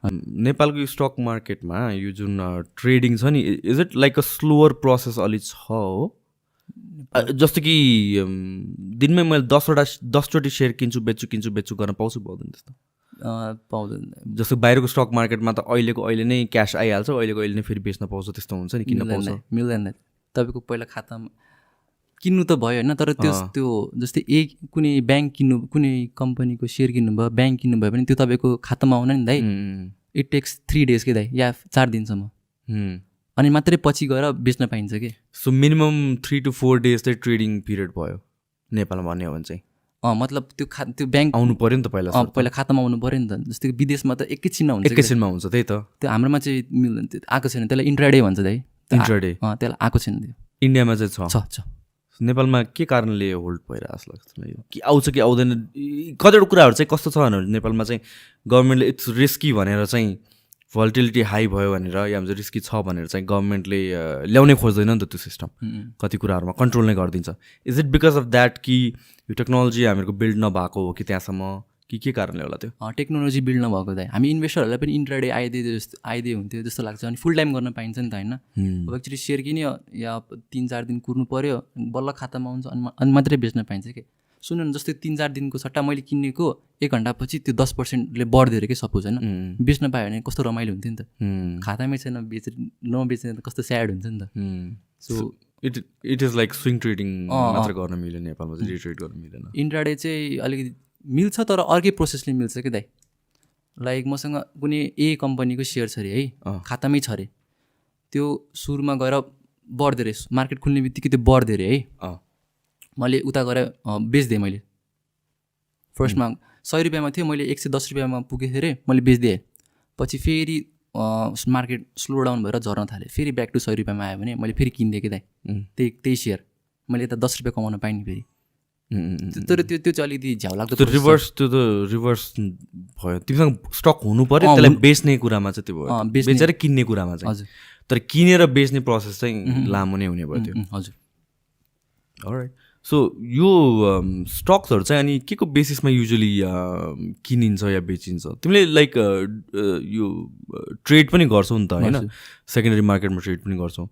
नेपालको स्टक मार्केटमा यो जुन ट्रेडिङ छ नि is it like a slower process अलि छ हो जस्तो कि दिनमै मैले 10चोटि सेयर किन्छु बेच्छु गर्न पाउँछु पाउँदैन त्यस्तो पाउँदैन। जस्तो बाहिरको स्टक मार्केटमा त अहिले नै क्यास आइहाल्छ अहिले नै फेरि बेच्न पाउँछ त्यस्तो हुन्छ नि किन्न पाउँछ मिल्दैन। तपाईँको पहिला खातामा किन्नु त भयो होइन तर त्यो जस्तै कुनै ब्याङ्क किन्नु कुनै कम्पनीको सेयर किन्नुभयो ब्याङ्क किन्नुभयो भने त्यो तपाईँको खातामा आउन नि दाइ इट टेक्स 3 days के दाइ या 4 दिनसम्म अनि मात्रै पछि गएर बेच्न पाइन्छ कि। सो मिनिमम 3 to 4 days चाहिँ ट्रेडिङ पिरियड भयो नेपालमा भन्ने हो भने चाहिँ मतलब त्यो ब्याङ्क आउनु पऱ्यो नि त पहिला खातामा आउनु पऱ्यो नि त। जस्तै विदेशमा त एकैछिनमा हुन्छ त्यही त त्यो हाम्रोमा चाहिँ मिल्दैन त्यो आएको छैन त्यसलाई इन्ट्राडे भन्छ दाइ इन्ट्राडे त्यसलाई आएको छैन त्यो इन्डियामा चाहिँ छ नेपालमा के कारणले होल्ड भइरहेको जस्तो लाग्छ कि आउँछ कि आउँदैन कतिवटा कुराहरू चाहिँ कस्तो छ भने नेपालमा चाहिँ गभर्मेन्टले इट्स रिस्की भनेर चाहिँ भोल्टिलिटी हाई भयो भनेर या भन्छ रिस्की छ भनेर चाहिँ गभर्मेन्टले ल्याउनै खोज्दैन नि त त्यो सिस्टम कति कुराहरूमा कन्ट्रोल नै गरिदिन्छ। Is it because of that कि यो टेक्नोलोजी हामीहरूको बिल्ड नभएको हो कि त्यहाँसम्म कि के कारणले होला त्यो टेक्नोलोजी बिल्ड नभएको दाइ हामी इन्भेस्टरहरूलाई पनि इन्ट्राडे आइदिए हुन्थ्यो जस्तो लाग्छ अनि फुल टाइम गर्न पाइन्छ नि त होइन। अब एक्चुली सेयर किन्यो या 3-4 दिन कुर्नु पऱ्यो बल्ल खातामा आउँछ अनि मात्रै बेच्न पाइन्छ कि। सुन्नु न जस्तै 3-4 दिनको सट्टा मैले किनेको 1 घन्टापछि त्यो 10%ले बढ्दै अरे कि सपोज होइन बेच्न पायो भने कस्तो रमाइलो हुन्थ्यो नि त। खातामै छैन नबेच्ने त कस्तो स्याड हुन्छ नि त। So it is like swing trading मात्र गर्न मिल्यो नेपालमा चाहिँ डे ट्रेड गर्न मिलेन। इन्ट्राडे चाहिँ अलिकति मिल्छ तर अर्कै प्रोसेसले मिल्छ कि दाइ। लाइक मसँग कुनै कम्पनीको सेयर छ अरे है खातामै छ अरे त्यो सुरुमा गएर बढ्दै रहेछ मार्केट खुल्ने बित्तिकै त्यो बढ्दै अरे है मैले उता गएर बेचिदिएँ मैले फर्स्टमा 100 रुपियाँमा थियो मैले 110 रुपियाँमा पुगेको थिएँ अरे मैले बेचिदिएँ पछि फेरि मार्केट स्लो डाउन भएर झर्न थालेँ फेरि ब्याक टु 100 रुपियाँमा आयो भने मैले फेरि किनिदिएँ कि दाइ त्यही सेयर मैले यता 10 रुपियाँ कमाउन पाएँ नि फेरि। तर त्यो चाहिँ अलिकति झ्याउ लाग्दो त्यो त रिभर्स भयो तिमीसँग स्टक हुनु पऱ्यो त्यसलाई बेच्ने कुरामा चाहिँ त्यो भयो बेचेर किन्ने कुरामा चाहिँ हजुर तर किनेर बेच्ने प्रोसेस चाहिँ लामो नै हुने भयो त्यो हजुर। अलराइट सो यो स्टक्सहरू चाहिँ अनि के को बेसिसमा युजली किनिन्छ या बेचिन्छ तिमीले लाइक यो ट्रेड पनि गर्छौ नि त होइन सेकेन्डरी मार्केटमा ट्रेड पनि गर्छौ